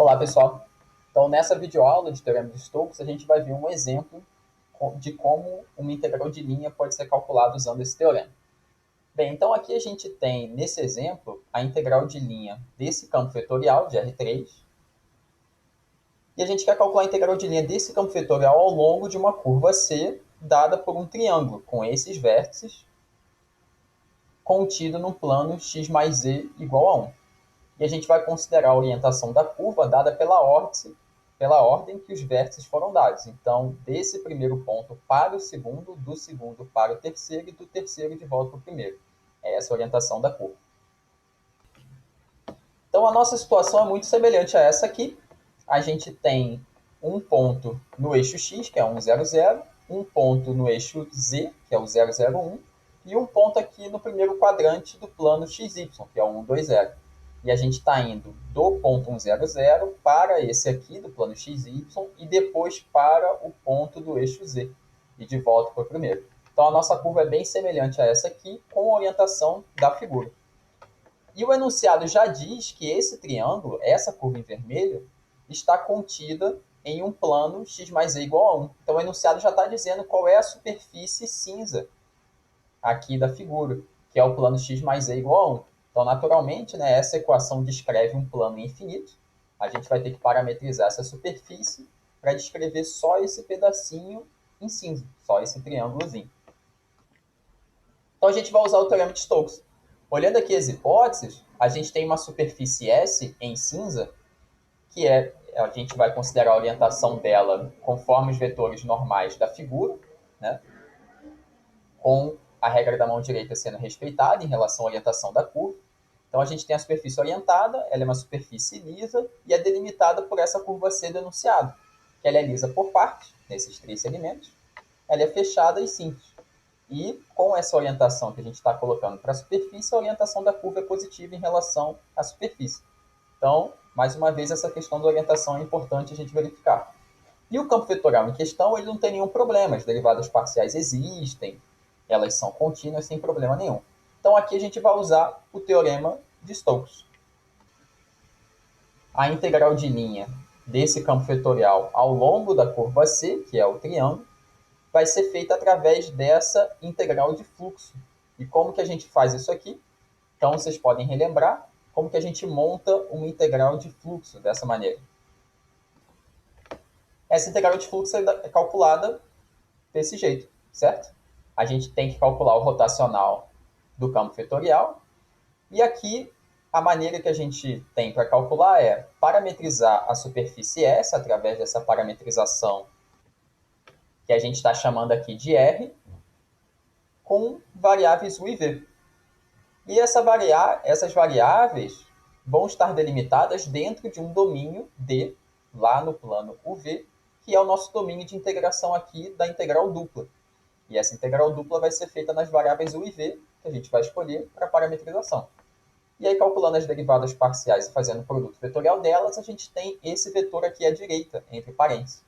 Olá, pessoal. Então, nessa videoaula de Teorema de Stokes, a gente vai ver um exemplo de como uma integral de linha pode ser calculada usando esse teorema. Bem, então aqui a gente tem, nesse exemplo, a integral de linha desse campo vetorial, de R3, e a gente quer calcular a integral de linha desse campo vetorial ao longo de uma curva C, dada por um triângulo, com esses vértices, contido no plano x mais z igual a 1. E a gente vai considerar a orientação da curva dada pela ordem que os vértices foram dados. Então, desse primeiro ponto para o segundo, do segundo para o terceiro e do terceiro de volta para o primeiro. É essa a orientação da curva. Então, a nossa situação é muito semelhante a essa aqui. A gente tem um ponto no eixo x, que é 1, 0, 0, um ponto no eixo z, que é o 0, 0, 1, e um ponto aqui no primeiro quadrante do plano xy, que é o 1, 2, 0. E a gente está indo do ponto 1, 0, 0 para esse aqui do plano xy e depois para o ponto do eixo z e de volta para o primeiro. Então a nossa curva é bem semelhante a essa aqui com a orientação da figura. E o enunciado já diz que esse triângulo, essa curva em vermelho, está contida em um plano x mais e igual a 1. Então o enunciado já está dizendo qual é a superfície cinza aqui da figura, que é o plano x mais e igual a 1. Então, naturalmente, né, essa equação descreve um plano infinito. A gente vai ter que parametrizar essa superfície para descrever só esse pedacinho em cinza, só esse triângulozinho. Então, a gente vai usar o teorema de Stokes. Olhando aqui as hipóteses, a gente tem uma superfície S em cinza, que a gente vai considerar a orientação dela conforme os vetores normais da figura, né, com a regra da mão direita sendo respeitada em relação à orientação da curva. Então, a gente tem a superfície orientada, ela é uma superfície lisa e é delimitada por essa curva C do enunciado, que ela é lisa por parte, nesses três segmentos, ela é fechada e simples. E com essa orientação que a gente está colocando para a superfície, a orientação da curva é positiva em relação à superfície. Então, mais uma vez, essa questão da orientação é importante a gente verificar. E o campo vetorial em questão, ele não tem nenhum problema, as derivadas parciais existem, elas são contínuas sem problema nenhum. Então, aqui a gente vai usar o teorema de Stokes. A integral de linha desse campo vetorial ao longo da curva C, que é o triângulo, vai ser feita através dessa integral de fluxo. E como que a gente faz isso aqui? Então, vocês podem relembrar como que a gente monta uma integral de fluxo dessa maneira. Essa integral de fluxo é calculada desse jeito, certo? A gente tem que calcular o rotacional do campo vetorial. E aqui, a maneira que a gente tem para calcular é parametrizar a superfície S através dessa parametrização que a gente está chamando aqui de R, com variáveis U e V. E essas variáveis vão estar delimitadas dentro de um domínio D, lá no plano UV, que é o nosso domínio de integração aqui da integral dupla. E essa integral dupla vai ser feita nas variáveis U e V, que a gente vai escolher para parametrização. E aí, calculando as derivadas parciais e fazendo o produto vetorial delas, a gente tem esse vetor aqui à direita, entre parênteses.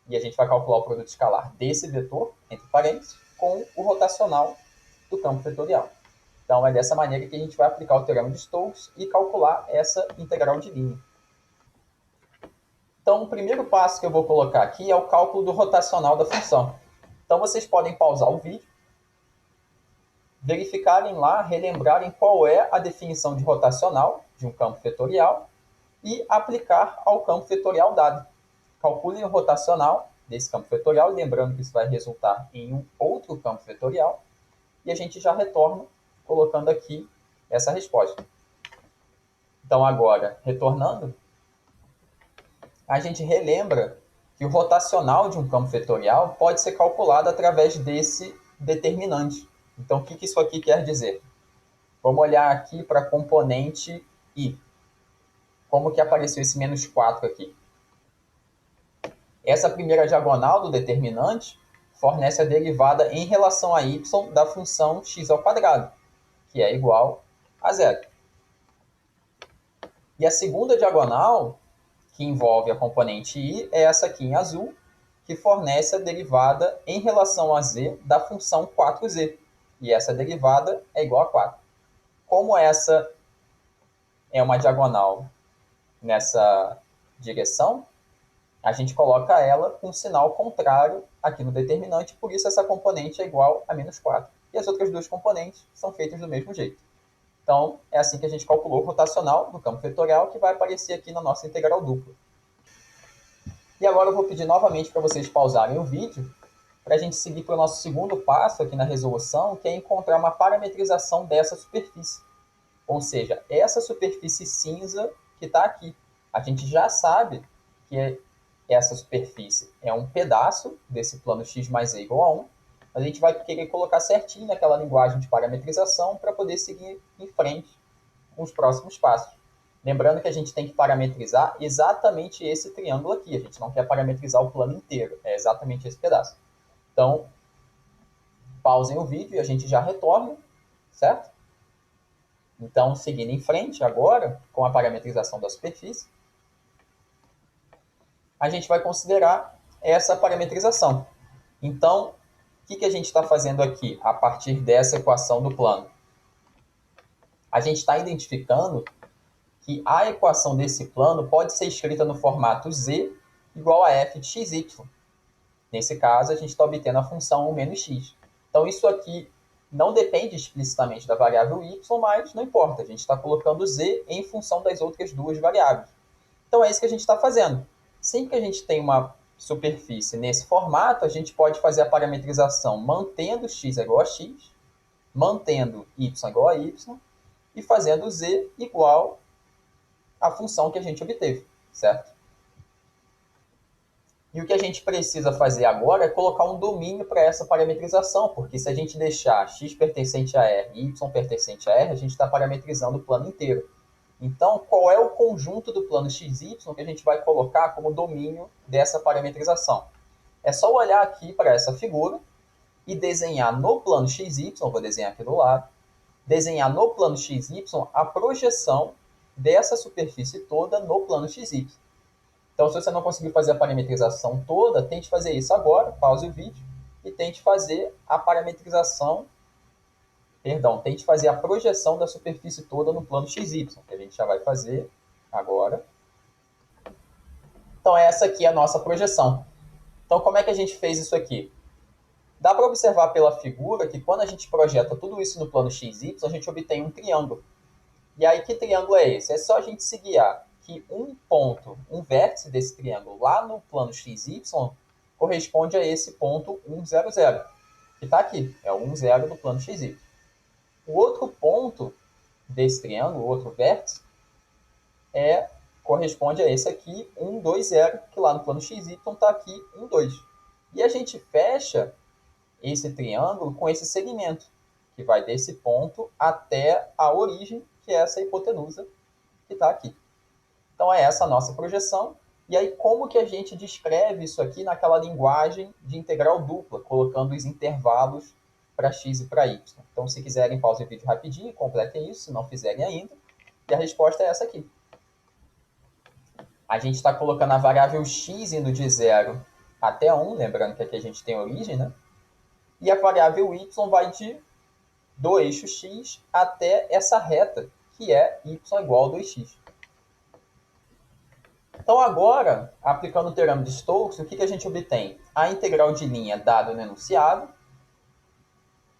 E a gente vai calcular o produto escalar desse vetor, entre parênteses, com o rotacional do campo vetorial. Então, é dessa maneira que a gente vai aplicar o teorema de Stokes e calcular essa integral de linha. Então, o primeiro passo que eu vou colocar aqui é o cálculo do rotacional da função. Então, vocês podem pausar o vídeo, verificarem lá, relembrarem qual é a definição de rotacional de um campo vetorial e aplicar ao campo vetorial dado. Calculem o rotacional desse campo vetorial, lembrando que isso vai resultar em um outro campo vetorial, e a gente já retorna colocando aqui essa resposta. Então, agora, retornando, a gente relembra que o rotacional de um campo vetorial pode ser calculado através desse determinante. Então, o que isso aqui quer dizer? Vamos olhar aqui para a componente I. Como que apareceu esse menos 4 aqui? Essa primeira diagonal do determinante fornece a derivada em relação a y da função x ao quadrado, que é igual a zero. E a segunda diagonal, que envolve a componente i, é essa aqui em azul, que fornece a derivada em relação a z da função 4z. E essa derivada é igual a 4. Como essa é uma diagonal nessa direção, a gente coloca ela com um sinal contrário aqui no determinante, por isso essa componente é igual a menos 4. E as outras duas componentes são feitas do mesmo jeito. Então, é assim que a gente calculou o rotacional do campo vetorial, que vai aparecer aqui na nossa integral dupla. E agora eu vou pedir novamente para vocês pausarem o vídeo, para a gente seguir para o nosso segundo passo aqui na resolução, que é encontrar uma parametrização dessa superfície. Ou seja, essa superfície cinza que está aqui. A gente já sabe que essa superfície é um pedaço desse plano x mais e igual a 1. A gente vai querer colocar certinho naquela linguagem de parametrização para poder seguir em frente com os próximos passos. Lembrando que a gente tem que parametrizar exatamente esse triângulo aqui. A gente não quer parametrizar o plano inteiro, é exatamente esse pedaço. Então, pausem o vídeo e a gente já retorna, certo? Então, seguindo em frente agora, com a parametrização da superfície, a gente vai considerar essa parametrização. Então, o que a gente está fazendo aqui a partir dessa equação do plano? A gente está identificando que a equação desse plano pode ser escrita no formato z igual a f de xy. Nesse caso, a gente está obtendo a função 1 menos x. Então, isso aqui não depende explicitamente da variável y, mas não importa. A gente está colocando z em função das outras duas variáveis. Então, é isso que a gente está fazendo. Sempre que a gente tem uma superfície nesse formato, a gente pode fazer a parametrização mantendo x igual a x, mantendo y igual a y, e fazendo z igual à função que a gente obteve, certo? E o que a gente precisa fazer agora é colocar um domínio para essa parametrização, porque se a gente deixar x pertencente a R e y pertencente a R, a gente está parametrizando o plano inteiro. Então, qual é o conjunto do plano xy que a gente vai colocar como domínio dessa parametrização? É só olhar aqui para essa figura e desenhar no plano xy, vou desenhar aqui do lado, desenhar no plano xy a projeção dessa superfície toda no plano xy. Então, se você não conseguir fazer a parametrização toda, tente fazer isso agora, pause o vídeo e tente fazer a parametrização, tente fazer a projeção da superfície toda no plano XY, que a gente já vai fazer agora. Então, essa aqui é a nossa projeção. Então, como é que a gente fez isso aqui? Dá para observar pela figura que quando a gente projeta tudo isso no plano XY, a gente obtém um triângulo. E aí, que triângulo é esse? É só a gente se guiar que um ponto, um vértice desse triângulo lá no plano XY corresponde a esse ponto 1, 0, 0, que está aqui, é o 1, 0 do plano XY. O outro ponto desse triângulo, o outro vértice, corresponde a esse aqui, 1, 2, 0, que lá no plano XY está aqui 1, 2. E a gente fecha esse triângulo com esse segmento, que vai desse ponto até a origem, que é essa hipotenusa que está aqui. Então, é essa a nossa projeção. E aí, como que a gente descreve isso aqui naquela linguagem de integral dupla, colocando os intervalos para x e para y? Então, se quiserem, pausem o vídeo rapidinho e completem isso, se não fizerem ainda. E a resposta é essa aqui. A gente está colocando a variável x indo de 0 até 1, lembrando que aqui a gente tem origem, né? E a variável y vai do eixo x até essa reta, que é y igual a 2x. Então, agora, aplicando o teorema de Stokes, o que a gente obtém? A integral de linha dada no enunciado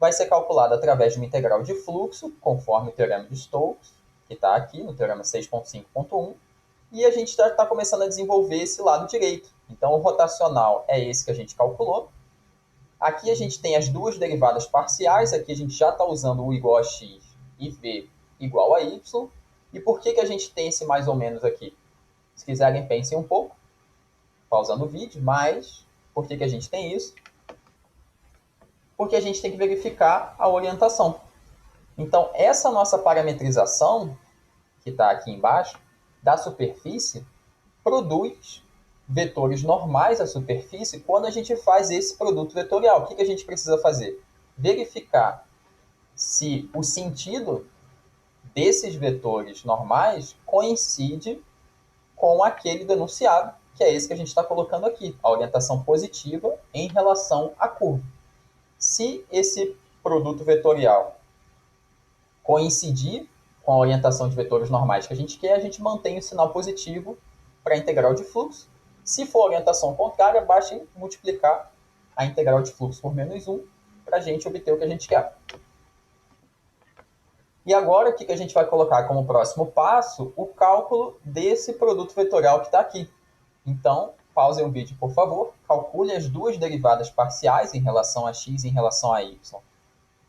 vai ser calculada através de uma integral de fluxo, conforme o teorema de Stokes, que está aqui no teorema 6.5.1, e a gente está começando a desenvolver esse lado direito. Então, o rotacional é esse que a gente calculou. Aqui a gente tem as duas derivadas parciais, aqui a gente já está usando u igual a x e v igual a y. E por que a gente tem esse mais ou menos aqui? Se quiserem, pensem um pouco, pausando o vídeo, mas por que a gente tem isso? Porque a gente tem que verificar a orientação. Então, essa nossa parametrização, que está aqui embaixo, da superfície, produz vetores normais à superfície quando a gente faz esse produto vetorial. O que a gente precisa fazer? Verificar se o sentido desses vetores normais coincide com aquele do enunciado, que é esse que a gente está colocando aqui, a orientação positiva em relação à curva. Se esse produto vetorial coincidir com a orientação de vetores normais que a gente quer, a gente mantém o sinal positivo para a integral de fluxo. Se for orientação contrária, basta multiplicar a integral de fluxo por menos 1 para a gente obter o que a gente quer. E agora, o que a gente vai colocar como próximo passo? O cálculo desse produto vetorial que está aqui. Então, pausem o vídeo, por favor. Calcule as duas derivadas parciais em relação a x e em relação a y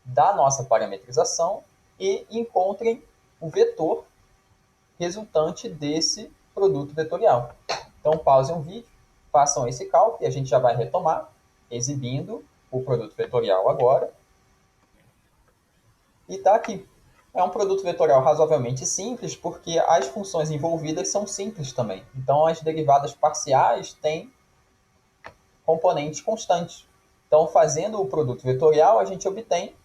da nossa parametrização e encontrem o vetor resultante desse produto vetorial. Então, pausem o vídeo, façam esse cálculo e a gente já vai retomar, exibindo o produto vetorial agora. E está aqui. É um produto vetorial razoavelmente simples, porque as funções envolvidas são simples também. Então, as derivadas parciais têm componentes constantes. Então, fazendo o produto vetorial, a gente obtém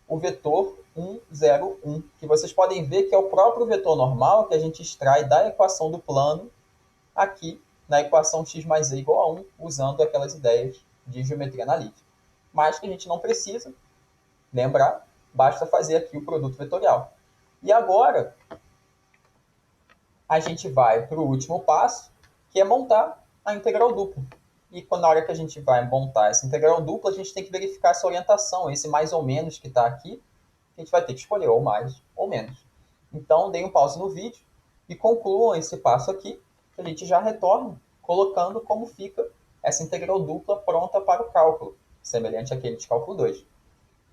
o vetor 1, 0, 1, que vocês podem ver que é o próprio vetor normal que a gente extrai da equação do plano aqui na equação x mais e igual a 1, usando aquelas ideias de geometria analítica. Mas que a gente não precisa lembrar, basta fazer aqui o produto vetorial. E agora, a gente vai para o último passo, que é montar a integral dupla. E na hora que a gente vai montar essa integral dupla, a gente tem que verificar essa orientação, esse mais ou menos que está aqui, a gente vai ter que escolher ou mais ou menos. Então, deem um pause no vídeo e concluam esse passo aqui, que a gente já retorna, colocando como fica essa integral dupla pronta para o cálculo, semelhante àquele de cálculo 2.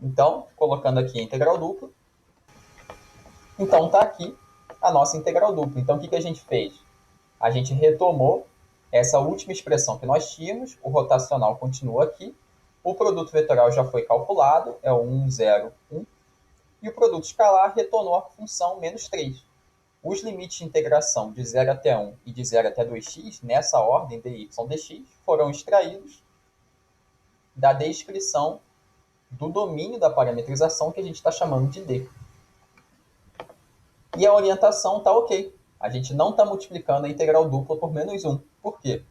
Então, colocando aqui a integral dupla, então está aqui a nossa integral dupla. Então, o que a gente fez? A gente retomou essa última expressão que nós tínhamos, o rotacional continua aqui, o produto vetorial já foi calculado, é o 1, 0, 1, e o produto escalar retornou a função menos 3. Os limites de integração de 0 até 1 e de 0 até 2x, nessa ordem dy dx, foram extraídos da descrição do domínio da parametrização que a gente está chamando de D. E a orientação está ok. A gente não está multiplicando a integral dupla por menos 1. Por quê?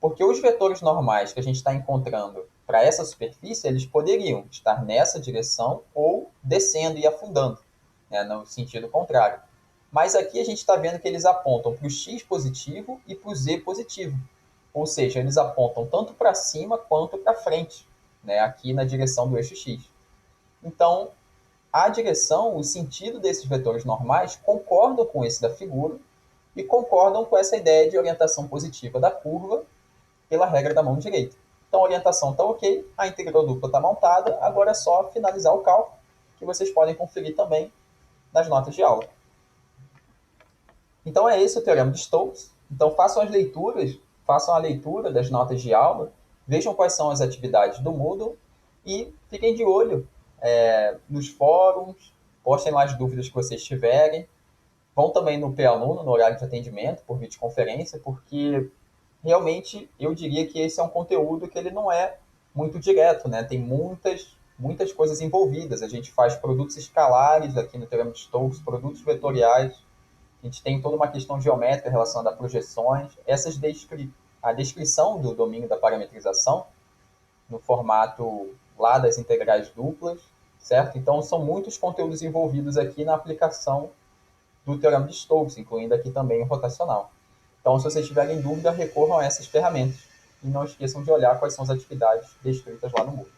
Porque os vetores normais que a gente está encontrando para essa superfície, eles poderiam estar nessa direção ou descendo e afundando, né, no sentido contrário. Mas aqui a gente está vendo que eles apontam para o x positivo e para o z positivo. Ou seja, eles apontam tanto para cima quanto para frente, né, aqui na direção do eixo x. Então, a direção, o sentido desses vetores normais concordam com esse da figura e concordam com essa ideia de orientação positiva da curva pela regra da mão direita. Então, a orientação está ok, a integral dupla está montada, agora é só finalizar o cálculo, que vocês podem conferir também nas notas de aula. Então, é esse o teorema de Stokes. Então, façam as leituras, façam a leitura das notas de aula, vejam quais são as atividades do Moodle e fiquem de olho nos fóruns, postem lá as dúvidas que vocês tiverem. Vão também no P-Aluno, no horário de atendimento, por videoconferência, porque realmente eu diria que esse é um conteúdo que ele não é muito direto, né? Tem muitas coisas envolvidas. A gente faz produtos escalares aqui no teorema de Stokes, produtos vetoriais. A gente tem toda uma questão geométrica relacionada a projeções. A descrição do domínio da parametrização no formato lá das integrais duplas, certo? Então, são muitos conteúdos envolvidos aqui na aplicação do teorema de Stokes, incluindo aqui também o rotacional. Então, se vocês tiverem dúvida, recorram a essas ferramentas. E não esqueçam de olhar quais são as atividades descritas lá no Moodle.